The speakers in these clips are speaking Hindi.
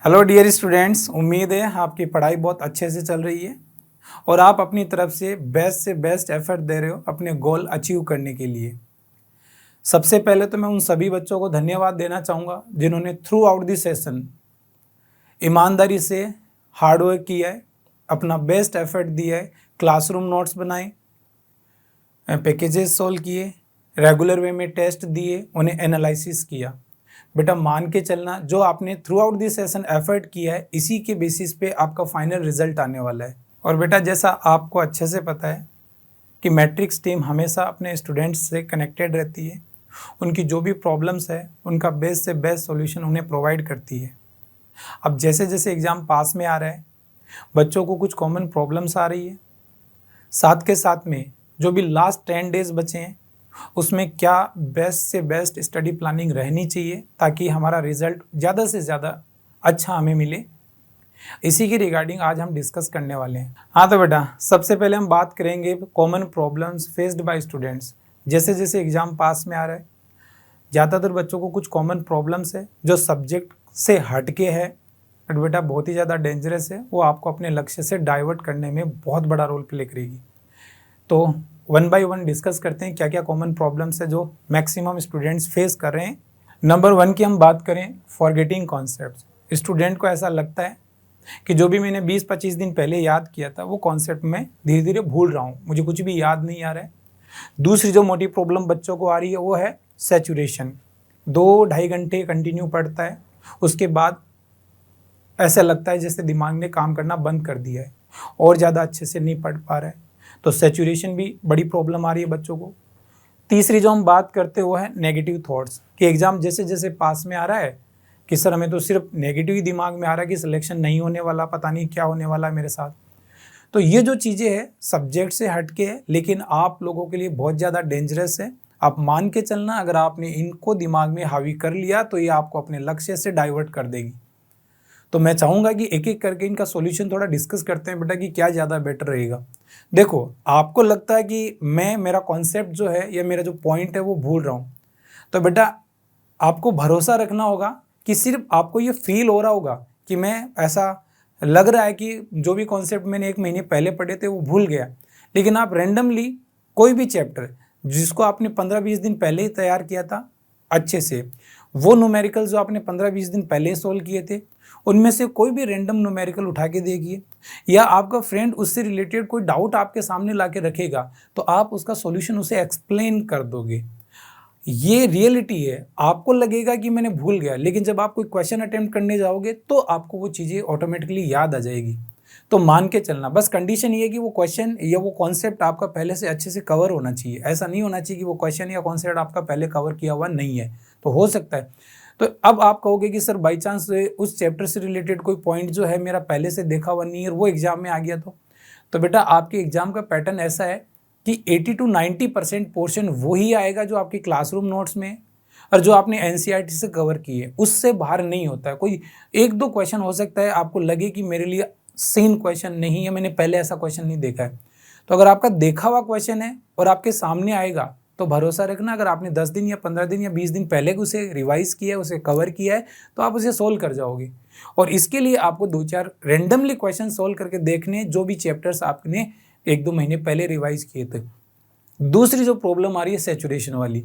हेलो डियर स्टूडेंट्स, उम्मीद है आपकी पढ़ाई बहुत अच्छे से चल रही है और आप अपनी तरफ से बेस्ट एफर्ट दे रहे हो अपने गोल अचीव करने के लिए। सबसे पहले तो मैं उन सभी बच्चों को धन्यवाद देना चाहूँगा जिन्होंने थ्रू आउट द सेशन ईमानदारी से हार्डवर्क किया है, अपना बेस्ट एफर्ट दिया है, क्लासरूम नोट्स बनाए, पैकेजेस सोल्व किए, रेगुलर वे में टेस्ट दिए, उन्हें एनालिसिस किया। बेटा मान के चलना, जो आपने through out this session effort किया है, इसी के बेसिस पे आपका फाइनल रिजल्ट आने वाला है। और बेटा जैसा आपको अच्छे से पता है कि मैट्रिक्स टीम हमेशा अपने स्टूडेंट्स से कनेक्टेड रहती है, उनकी जो भी प्रॉब्लम्स है उनका बेस्ट से बेस्ट सॉल्यूशन उन्हें प्रोवाइड करती है। अब जैसे जैसे एग्ज़ाम पास में आ रहा है, बच्चों को कुछ कॉमन प्रॉब्लम्स आ रही है, साथ के साथ में जो भी लास्ट 10 डेज बचे हैं उसमें क्या बेस्ट से बेस्ट स्टडी प्लानिंग रहनी चाहिए ताकि हमारा रिजल्ट ज़्यादा से ज़्यादा अच्छा हमें मिले, इसी के रिगार्डिंग आज हम डिस्कस करने वाले हैं। हाँ तो बेटा सबसे पहले हम बात करेंगे common problems faced by students. जैसे जैसे एग्ज़ाम पास में आ रहा है, ज़्यादातर बच्चों को कुछ कॉमन प्रॉब्लम्स है जो सब्जेक्ट से हट के है, बट बेटा बहुत ही ज़्यादा डेंजरस है, वो आपको अपने लक्ष्य से डाइवर्ट करने में बहुत बड़ा रोल प्ले करेगी। तो वन बाय वन डिस्कस करते हैं क्या क्या कॉमन प्रॉब्लम्स है जो मैक्सिमम स्टूडेंट्स फेस कर रहे हैं। नंबर 1 की हम बात करें, फॉरगेटिंग कॉन्सेप्ट्स। स्टूडेंट को ऐसा लगता है कि जो भी मैंने 20-25 दिन पहले याद किया था वो कॉन्सेप्ट मैं धीरे धीरे भूल रहा हूँ, मुझे कुछ भी याद नहीं आ रहा है। दूसरी जो मोटी प्रॉब्लम बच्चों को आ रही है वो है सैचुरेशन। 2-2.5 घंटे कंटिन्यू पढ़ता है, उसके बाद ऐसा लगता है जैसे दिमाग ने काम करना बंद कर दिया है और ज़्यादा अच्छे से नहीं पढ़ पा रहा है, तो सैचुरेशन भी बड़ी प्रॉब्लम आ रही है बच्चों को। तीसरी जो हम बात करते वो है नेगेटिव थॉट्स, कि एग्ज़ाम जैसे जैसे पास में आ रहा है कि सर हमें तो सिर्फ नेगेटिव ही दिमाग में आ रहा है कि सिलेक्शन नहीं होने वाला, पता नहीं क्या होने वाला है मेरे साथ। तो ये जो चीज़ें हैं सब्जेक्ट से हट के है, लेकिन आप लोगों के लिए बहुत ज़्यादा डेंजरस है। आप मान के चलना, अगर आपने इनको दिमाग में हावी कर लिया तो ये आपको अपने लक्ष्य से डाइवर्ट कर देगी। तो मैं चाहूँगा कि एक एक करके इनका सॉल्यूशन थोड़ा डिस्कस करते हैं बेटा कि क्या ज़्यादा बेटर रहेगा। देखो आपको लगता है कि मेरा कॉन्सेप्ट जो है या मेरा जो पॉइंट है वो भूल रहा हूँ, तो बेटा आपको भरोसा रखना होगा कि सिर्फ आपको ये फील हो रहा होगा कि मैं ऐसा लग रहा है कि जो भी कॉन्सेप्ट मैंने 1 महीने पहले पढ़े थे वो भूल गया, लेकिन आप रैंडमली कोई भी चैप्टर जिसको आपने 15-20 दिन पहले ही तैयार किया था अच्छे से, वो न्यूमेरिकल जो आपने 15-20 दिन पहले सोल्व किए थे उनमें से कोई भी रैंडम न्यूमेरिकल उठा के देखिए, या आपका फ्रेंड उससे रिलेटेड कोई डाउट आपके सामने ला के रखेगा तो आप उसका सॉल्यूशन उसे एक्सप्लेन कर दोगे। ये रियलिटी है, आपको लगेगा कि मैंने भूल गया, लेकिन जब आप कोई क्वेश्चन अटेम्प्ट करने जाओगे तो आपको वो चीज़ें ऑटोमेटिकली याद आ जाएगी। तो मान के चलना, बस कंडीशन ये है कि वो क्वेश्चन या वो कॉन्सेप्ट आपका पहले से अच्छे से कवर होना चाहिए। ऐसा नहीं होना चाहिए कि वो क्वेश्चन या कॉन्सेप्ट आपका पहले कवर किया हुआ नहीं है, तो हो सकता है। तो अब आप कहोगे कि सर बाई चांस उस चैप्टर से रिलेटेड कोई पॉइंट जो है मेरा पहले से देखा हुआ नहीं है और वो एग्जाम में आ गया, तो बेटा आपके एग्जाम का पैटर्न ऐसा है कि 80-90% पोर्शन वही आएगा जो आपकी क्लासरूम नोट्स में है और जो आपने एनसीईआरटी से कवर की है, उससे बाहर नहीं होता है। कोई 1-2 क्वेश्चन हो सकता है आपको लगे कि मेरे लिए सेम क्वेश्चन नहीं है, मैंने पहले ऐसा क्वेश्चन नहीं देखा है। तो अगर आपका देखा हुआ क्वेश्चन है और आपके सामने आएगा तो भरोसा रखना, अगर आपने 10 दिन या 15 दिन या 20 दिन पहले उसे रिवाइज किया है, उसे कवर किया है, तो आप उसे सोल्व कर जाओगे। और इसके लिए आपको 2-4 रेंडमली क्वेश्चन सोल्व करके देखने, जो भी चैप्टर्स आपने 1-2 महीने पहले रिवाइज किए थे। दूसरी जो प्रॉब्लम आ रही है सैचुरेशन वाली,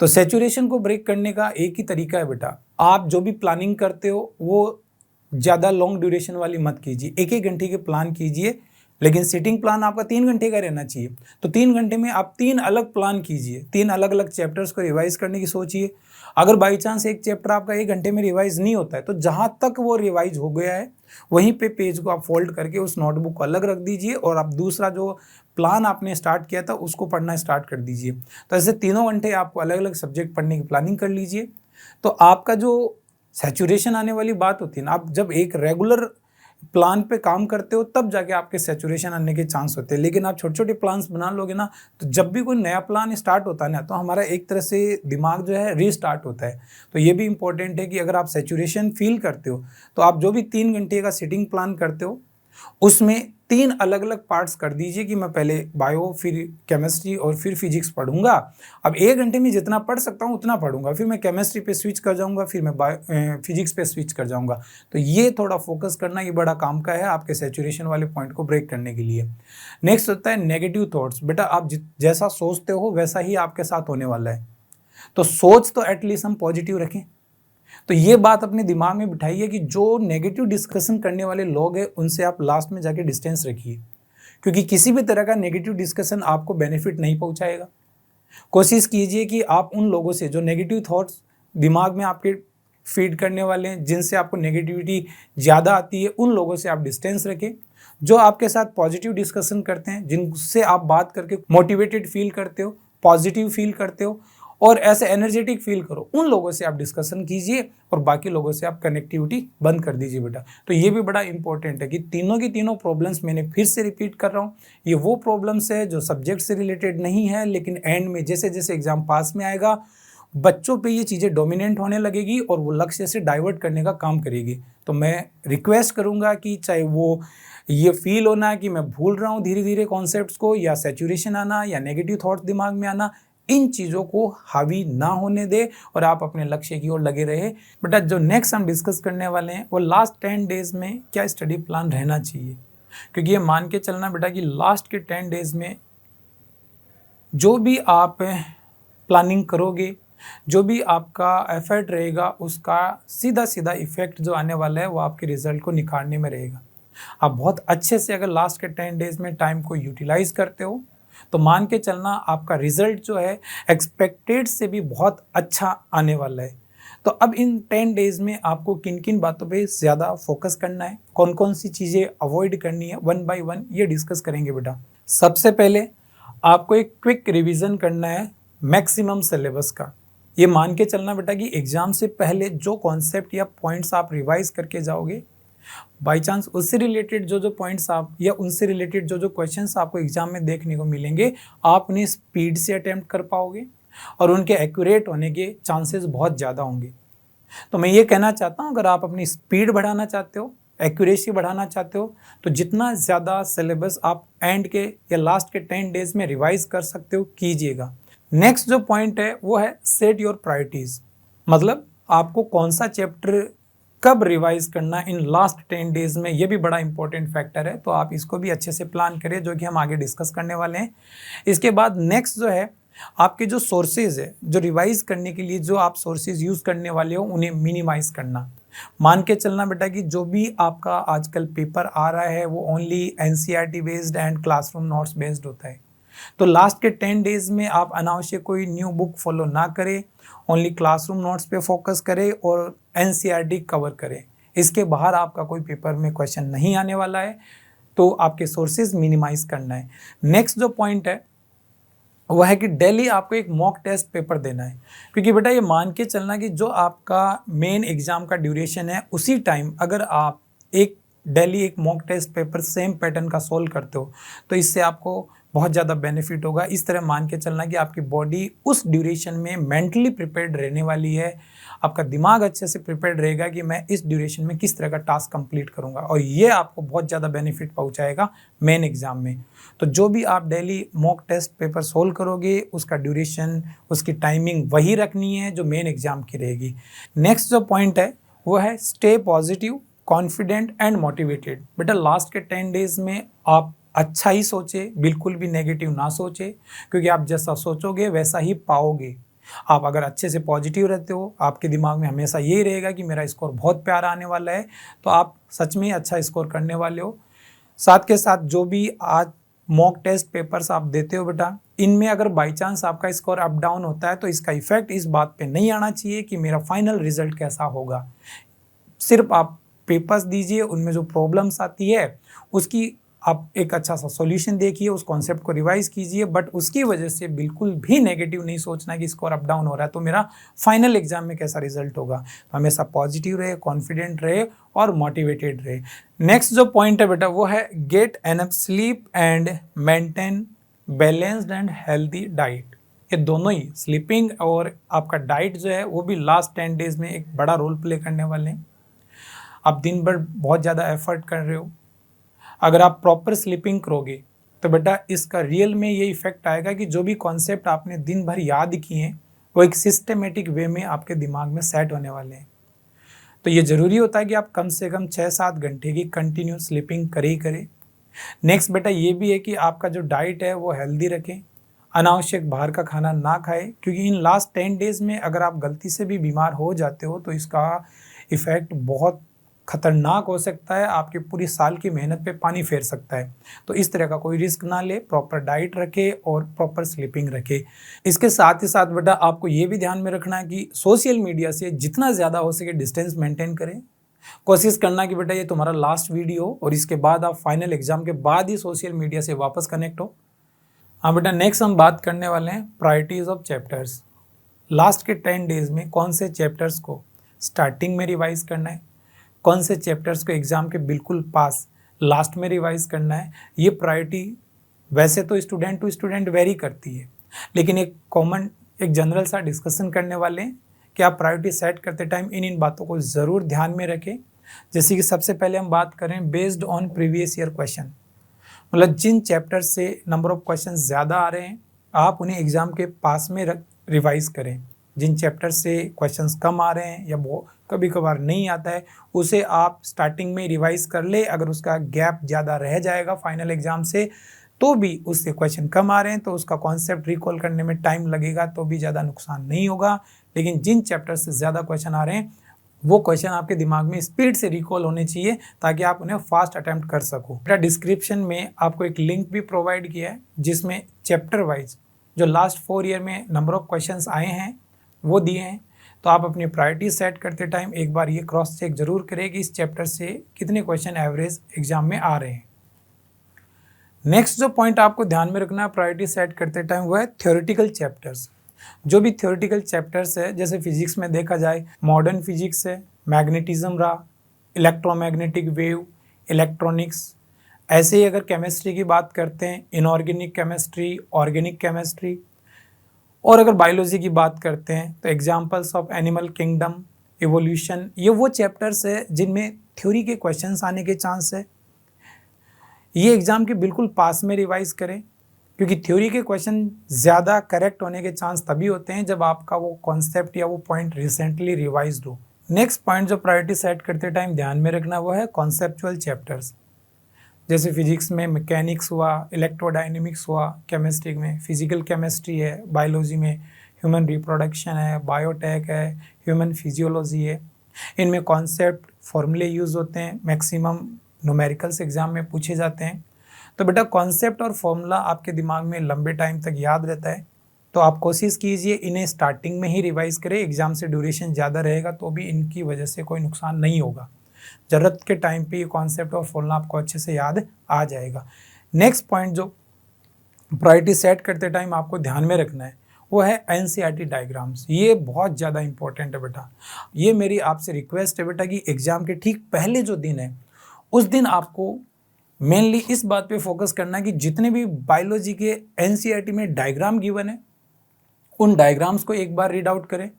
तो सैचुरेशन को ब्रेक करने का एक ही तरीका है बेटा, आप जो भी प्लानिंग करते हो वो ज़्यादा लॉन्ग ड्यूरेशन वाली मत कीजिए। 1-1 घंटे के प्लान कीजिए, लेकिन सिटिंग प्लान आपका 3 घंटे का रहना चाहिए। तो 3 घंटे में आप 3 अलग प्लान कीजिए, 3 अलग अलग चैप्टर्स को रिवाइज करने की सोचिए। अगर बाई चांस एक चैप्टर आपका 1 घंटे में रिवाइज नहीं होता है तो जहाँ तक वो रिवाइज हो गया है वहीं पे पेज को आप फोल्ड करके उस नोटबुक को अलग रख दीजिए और आप दूसरा जो प्लान आपने स्टार्ट किया था उसको पढ़ना स्टार्ट कर दीजिए। तो ऐसे तीनों घंटे आपको अलग अलग सब्जेक्ट पढ़ने की प्लानिंग कर लीजिए। तो आपका जो सैचुरेशन आने वाली बात होती है ना, आप जब एक रेगुलर प्लान पे काम करते हो तब जाके आपके सैचुरेशन आने के चांस होते हैं, लेकिन आप छोटे छोटे प्लान्स बना लोगे ना, तो जब भी कोई नया प्लान स्टार्ट होता है ना तो हमारा एक तरह से दिमाग जो है रीस्टार्ट होता है। तो ये भी इंपॉर्टेंट है कि अगर आप सैचुरेशन फील करते हो तो आप जो भी 3 घंटे का सिटिंग प्लान करते हो उसमें 3 अलग अलग पार्ट्स कर दीजिए कि मैं पहले बायो, फिर केमिस्ट्री और फिर फिजिक्स पढ़ूंगा। अब 1 घंटे में जितना पढ़ सकता हूँ उतना पढ़ूंगा, फिर मैं केमिस्ट्री पे स्विच कर जाऊंगा, फिर मैं फिजिक्स पे स्विच कर जाऊंगा। तो ये थोड़ा फोकस करना ये बड़ा काम का है आपके सैचुरेशन वाले पॉइंट को ब्रेक करने के लिए। नेक्स्ट होता है नेगेटिव थॉट्स। बेटा आप जैसा सोचते हो वैसा ही आपके साथ होने वाला है, तो सोच तो एटलीस्ट हम पॉजिटिव रखें। तो ये बात अपने दिमाग में बिठाइए कि जो नेगेटिव डिस्कशन करने वाले लोग हैं उनसे आप लास्ट में जाके डिस्टेंस रखिए, क्योंकि किसी भी तरह का नेगेटिव डिस्कशन आपको बेनिफिट नहीं पहुंचाएगा। कोशिश कीजिए कि आप उन लोगों से जो नेगेटिव थॉट्स दिमाग में आपके फीड करने वाले हैं, जिनसे आपको नेगेटिविटी ज़्यादा आती है, उन लोगों से आप डिस्टेंस रखें। जो आपके साथ पॉजिटिव डिस्कशन करते हैं, जिनसे आप बात करके मोटिवेटेड फील करते हो, पॉजिटिव फील करते हो और ऐसे एनर्जेटिक फील करो, उन लोगों से आप डिस्कशन कीजिए और बाकी लोगों से आप कनेक्टिविटी बंद कर दीजिए बेटा। तो ये भी बड़ा इंपॉर्टेंट है कि तीनों की तीनों प्रॉब्लम्स, मैंने फिर से रिपीट कर रहा हूँ, ये वो प्रॉब्लम्स है जो सब्जेक्ट से रिलेटेड नहीं है, लेकिन एंड में जैसे जैसे एग्जाम पास में आएगा बच्चों पे ये चीज़ें डोमिनेंट होने लगेगी और वो लक्ष्य से डाइवर्ट करने का काम करेगी। तो मैं रिक्वेस्ट करूँगा कि चाहे वो ये फील होना कि मैं भूल रहा हूँ धीरे धीरे कॉन्सेप्ट्स को, या सैचुरेशन आना, या नेगेटिव थॉट्स दिमाग में आना, इन चीज़ों को हावी ना होने दे और आप अपने लक्ष्य की ओर लगे रहे। बेटा जो नेक्स्ट हम डिस्कस करने वाले हैं वो लास्ट 10 डेज में क्या स्टडी प्लान रहना चाहिए, क्योंकि ये मान के चलना बेटा कि लास्ट के 10 डेज में जो भी आप प्लानिंग करोगे, जो भी आपका एफर्ट रहेगा, उसका सीधा सीधा इफेक्ट जो आने वाला है वो आपके रिजल्ट को निखारने में रहेगा। आप बहुत अच्छे से अगर लास्ट के 10 डेज में टाइम को यूटिलाइज करते हो तो मान के चलना आपका रिजल्ट जो है एक्सपेक्टेड से भी बहुत अच्छा आने वाला है। तो अब इन 10 डेज में आपको किन किन बातों पे ज़्यादा फोकस करना है, कौन कौन सी चीज़ें अवॉइड करनी है, 1 बाय 1 ये डिस्कस करेंगे बेटा। सबसे पहले आपको एक क्विक रिवीजन करना है मैक्सिमम सिलेबस का। ये मान के चलना बेटा कि एग्ज़ाम से पहले जो कॉन्सेप्ट या पॉइंट्स आप रिवाइज करके जाओगे, बाई चांस उससे रिलेटेड जो जो पॉइंट्स आप या उनसे रिलेटेड जो जो क्वेश्चंस आपको एग्जाम में देखने को मिलेंगे, आप उन्हें स्पीड से अटेम्प्ट कर पाओगे और उनके एक्यूरेट होने के चांसेस बहुत ज़्यादा होंगे। तो मैं ये कहना चाहता हूँ, अगर आप अपनी स्पीड बढ़ाना चाहते हो, एक्यूरेसी बढ़ाना चाहते हो, तो जितना ज़्यादा सिलेबस आप एंड के या लास्ट के 10 डेज में रिवाइज कर सकते हो कीजिएगा। नेक्स्ट जो पॉइंट है वो है सेट योर प्रायोरिटीज़, मतलब आपको कौन सा चैप्टर कब रिवाइज करना इन लास्ट 10 डेज में, ये भी बड़ा इंपॉर्टेंट फैक्टर है। तो आप इसको भी अच्छे से प्लान करें, जो कि हम आगे डिस्कस करने वाले हैं। इसके बाद नेक्स्ट जो है आपके जो सोर्सेज है, जो रिवाइज करने के लिए जो आप सोर्सेज यूज़ करने वाले हो उन्हें मिनिमाइज करना। मान के चलना बेटा कि जो भी आपका आजकल पेपर आ रहा है वो only NCERT based and classroom notes based होता है। तो लास्ट के 10 डेज में आप अनावश्यक कोई न्यू बुक फॉलो ना करें, ओनली क्लासरूम नोट्स पे फोकस करें और एनसीईआरटी कवर करें। इसके बाहर आपका कोई पेपर में क्वेश्चन नहीं आने वाला है, तो आपके सोर्सेज मिनिमाइज करना है। नेक्स्ट जो पॉइंट है वह है कि डेली आपको एक मॉक टेस्ट पेपर देना है, क्योंकि बेटा ये मान के चलना कि जो आपका मेन एग्जाम का ड्यूरेशन है उसी टाइम अगर आप एक डेली एक mock test paper same pattern का सोल्व करते हो तो इससे आपको बहुत ज़्यादा बेनिफिट होगा। इस तरह मान के चलना कि आपकी बॉडी उस ड्यूरेशन में मेंटली प्रिपेयर्ड रहने वाली है, आपका दिमाग अच्छे से प्रिपेयर्ड रहेगा कि मैं इस ड्यूरेशन में किस तरह का टास्क कंप्लीट करूंगा, और ये आपको बहुत ज़्यादा बेनिफिट पहुंचाएगा मेन एग्जाम में। तो जो भी आप daily mock test paper solve करोगे उसका ड्यूरेशन, उसकी टाइमिंग वही रखनी है जो मेन एग्जाम की रहेगी। नेक्स्ट जो पॉइंट है वो है stay positive, confident and motivated. बेटा लास्ट के 10 डेज में आप अच्छा ही सोचे, बिल्कुल भी नेगेटिव ना सोचे, क्योंकि आप जैसा सोचोगे वैसा ही पाओगे। आप अगर अच्छे से पॉजिटिव रहते हो, आपके दिमाग में हमेशा यही रहेगा कि मेरा स्कोर बहुत प्यारा आने वाला है, तो आप सच में अच्छा स्कोर करने वाले हो। साथ के साथ जो भी आज मॉक टेस्ट पेपर्स आप देते हो बेटा, इनमें अगर बाई चांस आपका स्कोर अप डाउन होता है तो इसका इफेक्ट इस बात पे नहीं आना चाहिए कि मेरा फाइनल रिजल्ट कैसा होगा। सिर्फ आप पेपर्स दीजिए, उनमें जो प्रॉब्लम्स आती है उसकी आप एक अच्छा सा सॉल्यूशन देखिए, उस कॉन्सेप्ट को रिवाइज कीजिए, बट उसकी वजह से बिल्कुल भी नेगेटिव नहीं सोचना कि स्कोर अप डाउन हो रहा है तो मेरा फाइनल एग्जाम में कैसा रिजल्ट होगा। तो हमेशा पॉजिटिव रहे, कॉन्फिडेंट रहे और मोटिवेटेड रहे। नेक्स्ट जो पॉइंट है बेटा वो है get enough sleep and maintain balanced and healthy diet. ये दोनों ही, स्लीपिंग और आपका डाइट जो है वो भी लास्ट 10 डेज में एक बड़ा रोल प्ले करने वाले हैं। आप दिन भर बहुत ज़्यादा एफर्ट कर रहे हो, अगर आप प्रॉपर स्लीपिंग करोगे तो बेटा इसका रियल में ये इफेक्ट आएगा कि जो भी कॉन्सेप्ट आपने दिन भर याद किए हैं वो एक सिस्टमेटिक वे में आपके दिमाग में सेट होने वाले हैं। तो ये ज़रूरी होता है कि आप कम से कम 6-7 घंटे की कंटिन्यू स्लीपिंग करें ही करें। नेक्स्ट बेटा ये भी है कि आपका जो डाइट है वो हेल्दी रखें, अनावश्यक बाहर का खाना ना खाएं, क्योंकि इन लास्ट 10 डेज़ में अगर आप गलती से भी बीमार हो जाते हो तो इसका इफ़ेक्ट बहुत खतरनाक हो सकता है, आपकी पूरी साल की मेहनत पे पानी फेर सकता है। तो इस तरह का कोई रिस्क ना ले, प्रॉपर डाइट रखे और प्रॉपर स्लीपिंग रखे। इसके साथ ही साथ बेटा आपको ये भी ध्यान में रखना है कि सोशल मीडिया से जितना ज़्यादा हो सके डिस्टेंस मेंटेन करें। कोशिश करना कि बेटा ये तुम्हारा लास्ट वीडियो और इसके बाद आप फाइनल एग्जाम के बाद ही सोशल मीडिया से वापस कनेक्ट हो। हाँ बेटा, नेक्स्ट हम बात करने वाले हैं प्रायोरिटीज़ ऑफ चैप्टर्स। लास्ट के 10 डेज़ में कौन से चैप्टर्स को स्टार्टिंग में रिवाइज करना है, कौन से चैप्टर्स को एग्ज़ाम के बिल्कुल पास लास्ट में रिवाइज करना है। ये प्रायोरिटी वैसे तो स्टूडेंट टू स्टूडेंट वेरी करती है, लेकिन एक जनरल सा डिस्कशन करने वाले हैं कि आप प्रायोरिटी सेट करते टाइम इन बातों को ज़रूर ध्यान में रखें। जैसे कि सबसे पहले हम बात करें based on previous year question, मतलब जिन चैप्टर से नंबर ऑफ क्वेश्चन ज़्यादा आ रहे हैं आप उन्हें एग्ज़ाम के पास में रिवाइज करें। जिन चैप्टर से क्वेश्चंस कम आ रहे हैं या वो कभी कभार नहीं आता है उसे आप स्टार्टिंग में रिवाइज कर ले। अगर उसका गैप ज़्यादा रह जाएगा फाइनल एग्ज़ाम से तो भी उससे क्वेश्चन कम आ रहे हैं तो उसका कॉन्सेप्ट रिकॉल करने में टाइम लगेगा तो भी ज़्यादा नुकसान नहीं होगा। लेकिन जिन चैप्टर से ज़्यादा क्वेश्चन आ रहे हैं वो क्वेश्चन आपके दिमाग में स्पीड से रिकॉल होने चाहिए ताकि आप उन्हें फास्ट अटेम्प्ट कर सको। मेरा डिस्क्रिप्शन में आपको एक लिंक भी प्रोवाइड किया है जिसमें चैप्टर वाइज जो लास्ट 4 ईयर में नंबर ऑफ क्वेश्चंस आए हैं वो दिए हैं। तो आप अपनी प्रायोरिटी सेट करते टाइम एक बार ये क्रॉस चेक जरूर करें कि इस चैप्टर से कितने क्वेश्चन एवरेज एग्जाम में आ रहे हैं। नेक्स्ट जो पॉइंट आपको ध्यान में रखना है प्रायोरिटी सेट करते टाइम वो है थ्योरेटिकल चैप्टर्स। जो भी थ्योरेटिकल चैप्टर्स है, जैसे फिजिक्स में देखा जाए मॉडर्न फिजिक्स है, मैग्नेटिज्म रहा, इलेक्ट्रोमैग्नेटिक वेव, इलेक्ट्रॉनिक्स। ऐसे ही अगर केमिस्ट्री की बात करते हैं इनऑर्गेनिक केमिस्ट्री, ऑर्गेनिक केमिस्ट्री। और अगर बायोलॉजी की बात करते हैं तो examples of animal kingdom, evolution, ये वो चैप्टर्स है जिनमें थ्योरी के क्वेश्चंस आने के चांस है। ये एग्ज़ाम के बिल्कुल पास में रिवाइज करें क्योंकि थ्योरी के क्वेश्चन ज़्यादा करेक्ट होने के चांस तभी होते हैं जब आपका वो कॉन्सेप्ट या वो पॉइंट रिसेंटली रिवाइज्ड हो। नेक्स्ट पॉइंट जो प्रायोरिटी सेट करते टाइम ध्यान में रखना वो है कॉन्सेप्चुअल चैप्टर्स। जैसे फिजिक्स में मैकेनिक्स हुआ, इलेक्ट्रोडायनेमिक्स हुआ, केमिस्ट्री में फिजिकल केमिस्ट्री है, बायोलॉजी में ह्यूमन रिप्रोडक्शन है, बायोटेक है, ह्यूमन फिजियोलॉजी है। इनमें कॉन्सेप्ट फॉर्मूले यूज़ होते हैं, मैक्सिमम न्यूमेरिकल्स एग्जाम में पूछे जाते हैं। तो बेटा कॉन्सेप्ट और फॉर्मूला आपके दिमाग में लंबे टाइम तक याद रहता है तो आप कोशिश कीजिए इन्हें स्टार्टिंग में ही रिवाइज करें। एग्जाम से ड्यूरेशन ज़्यादा रहेगा तो भी इनकी वजह से कोई नुकसान नहीं होगा। ज़रूरत के टाइम पे ये कॉन्सेप्ट और फॉर्मूला आपको अच्छे से याद आ जाएगा। नेक्स्ट पॉइंट जो प्रायोरिटी सेट करते टाइम आपको ध्यान में रखना है वो है एनसीईआरटी डायग्राम्स। ये बहुत ज़्यादा इंपॉर्टेंट है बेटा। ये मेरी आपसे रिक्वेस्ट है बेटा कि एग्ज़ाम के ठीक पहले जो दिन है उस दिन आपको मेनली इस बात पे फोकस करना है कि जितने भी बायोलॉजी के एनसीईआरटी में डायग्राम गिवन है उन डायग्राम्स को एक बार रीड आउट करें।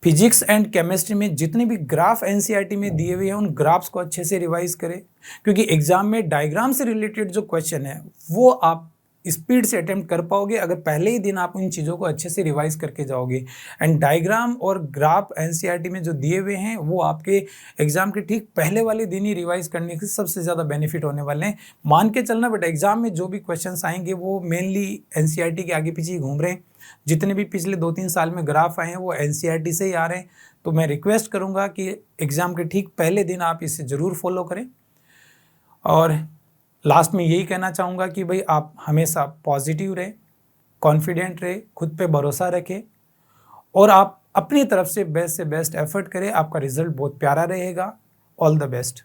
फिजिक्स एंड केमिस्ट्री में जितने भी ग्राफ एनसीईआरटी में दिए हुए हैं उन ग्राफ्स को अच्छे से रिवाइज करें क्योंकि एग्जाम में डायग्राम से रिलेटेड जो क्वेश्चन है वो आप स्पीड से अटेम्प्ट कर पाओगे अगर पहले ही दिन आप इन चीज़ों को अच्छे से रिवाइज करके जाओगे। एंड डायग्राम और ग्राफ एनसीईआरटी में जो दिए हुए हैं वो आपके एग्जाम के ठीक पहले वाले दिन ही रिवाइज करने के सबसे ज़्यादा बेनिफिट होने वाले हैं। मान के चलना बेटा एग्जाम में जो भी क्वेश्चंस आएंगे वो मेनली एनसीईआरटी के आगे पीछे घूम रहे हैं। जितने भी पिछले 2-3 साल में ग्राफ आए हैं वो एनसीईआरटी से ही आ रहे हैं। तो मैं रिक्वेस्ट करूँगा कि एग्ज़ाम के ठीक पहले दिन आप इसे ज़रूर फॉलो करें। और लास्ट में यही कहना चाहूँगा कि भाई आप हमेशा पॉजिटिव रहे, कॉन्फिडेंट रहे, खुद पे भरोसा रखें और आप अपनी तरफ से बेस्ट एफर्ट करें। आपका रिजल्ट बहुत प्यारा रहेगा। All the best.